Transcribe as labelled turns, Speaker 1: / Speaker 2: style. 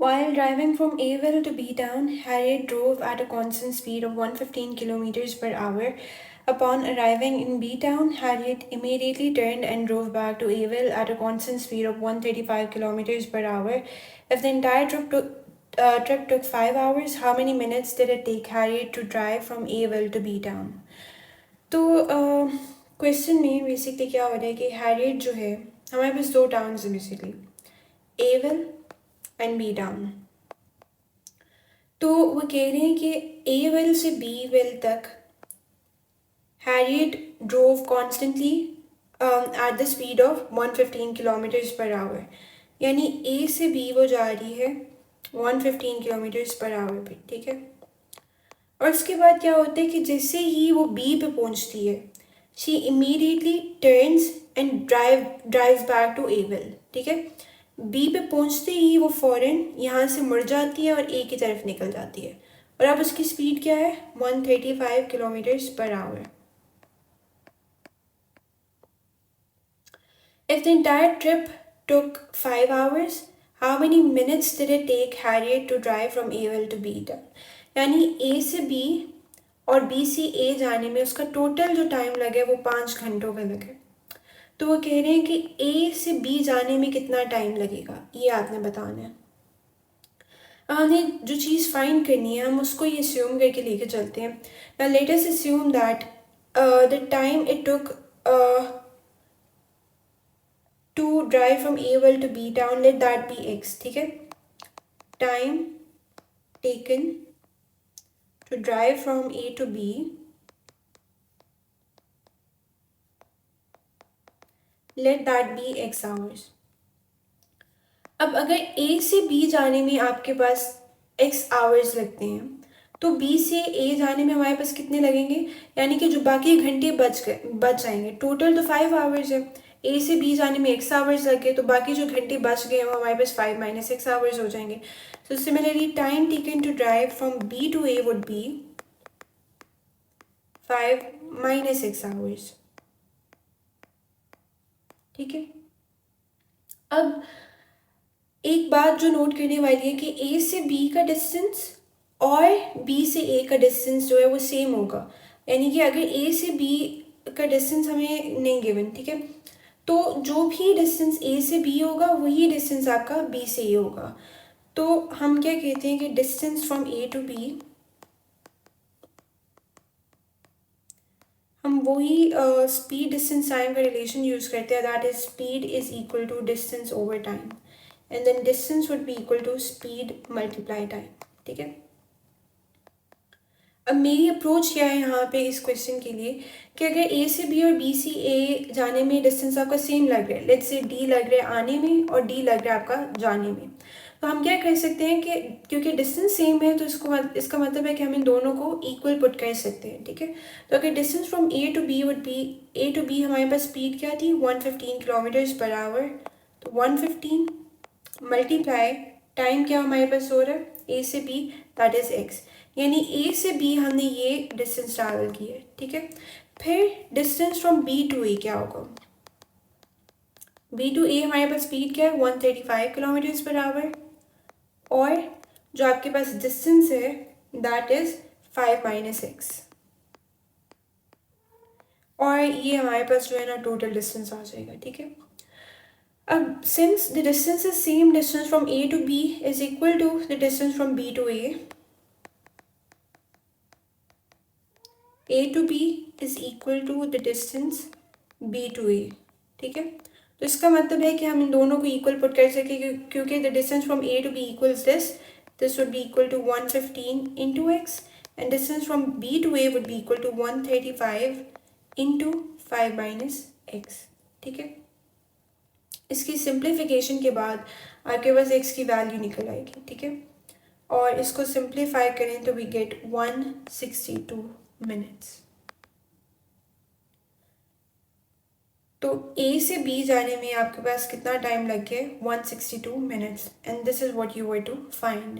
Speaker 1: While driving from Avil to B Town, Harriet drove at a constant speed of 115 kilometers per hour. Upon arriving in B Town, Harriet immediately turned and drove back to Avil at a constant speed of 135 kilometers per hour. If the entire trip took 5 hours, how many minutes did it take Harriet to drive from Avil to B Town? तो question में basically क्या हो रहा है कि Harriet जो है, हमारे पास दो टाउन्स हैं basically, Aville and B town. तो वो कह रहे हैं कि ए विल से बी विल तक Harriet drove constantly at the speed of 115 kilometres per hour, यानी ए से बी वो जा रही है 115 किलोमीटर्स पर आवर पे, ठीक है। और उसके बाद क्या होता है कि जैसे ही वो बी पे पहुंचती है, she immediately turns and drives back to Aville, ठीक है। बी पे पहुंचते ही वो फ़ौरन यहाँ से मुड़ जाती है और ए की तरफ निकल जाती है। और अब उसकी स्पीड क्या है? 135 kilometres per our. If the entire trip took 5 hours, how many minutes did it take Harriet to drive from Avil to B Town? यानी A से B और B से A जाने में उसका टोटल जो टाइम लगे वो 5 घंटों का लगे। तो वो कह रहे हैं कि A से B जाने में कितना टाइम लगेगा, ये आपने बताना है। हमें जो चीज़ फाइंड करनी है हम उसको ये अस्यूम करके लेके चलते हैं। Now let us assume that the time it took to drive from Avil to B Town, let that be x, ठीक है। Time taken to drive from A to B, let that be x hours। अब अगर A से B जाने में आपके पास x hours लगते हैं, तो B से A जाने में हमारे पास कितने लगेंगे, यानी कि जो बाकी घंटे बच जाएंगे। टोटल तो 5 hours है, A से B जाने में x hours लगे, तो बाकी जो घंटे बच गए वो हमारे पास 5 minus x hours हो जाएंगे। So similarly, time taken to drive from B to A would be 5 minus x hours, ठीक है। अब एक बात जो नोट करने वाली है कि A से B का डिस्टेंस और B से A का डिस्टेंस जो है वो सेम होगा, यानी कि अगर A से B का डिस्टेंस हमें नहीं गिवन, ठीक है, तो जो भी डिस्टेंस A से B होगा वही डिस्टेंस आपका B से A होगा। तो हम क्या कहते हैं कि distance from A to B, हम वही स्पीड डिस्टेंस टाइम का रिलेशन यूज़ करते हैं, that is speed is equal to distance over time, and then distance would be equal to speed multiply time, ठीक है। अब मेरी अप्रोच क्या है यहाँ पे इस क्वेश्चन के लिए कि अगर A से B और B से A जाने में डिस्टेंस आपका सेम लग रहा है, लेट्स से D लग रहा है आने में और D लग रहा है आपका जाने में, तो हम क्या कर सकते हैं कि क्योंकि डिस्टेंस सेम है तो इसका मतलब है कि हम इन दोनों को इक्वल पुट कर सकते हैं, ठीक है। तो अगर distance from A to B would be, A to B हमारे पास स्पीड क्या थी 115 किलोमीटर्स पर आवर, तो 115 मल्टीप्लाई टाइम क्या हमारे पास हो रहा है A से B, दैट इज x, यानी A से B हमने ये डिस्टेंस ट्रैवल की है, ठीक है। फिर distance from B to A क्या होगा, B टू A हमारे पास स्पीड क्या है 135 किलोमीटर्स पर आवर, और जो आपके पास डिस्टेंस है दैट इज 5 माइनस x, और ये हमारे पास जो है ना टोटल डिस्टेंस आ जाएगा, ठीक है। अब since the distance is same, distance from A to B is equal to the distance from B to A, A to B is equal to the distance B to A, ठीक है। तो इसका मतलब है कि हम इन दोनों को इक्वल पुट कर सकें क्योंकि the distance from A to B equals this would be equal to 115 into x, and distance from B to A would be equal to 135 into 5 minus x, ठीक है। इसकी सिंप्लीफिकेशन के बाद आपके पास x की वैल्यू निकल आएगी, ठीक है, और इसको सिंप्लीफाई करें तो वी गेट 162 मिनट्स। तो A से B जाने में आपके पास कितना टाइम लग गया 162 minutes, and this is what you were to find.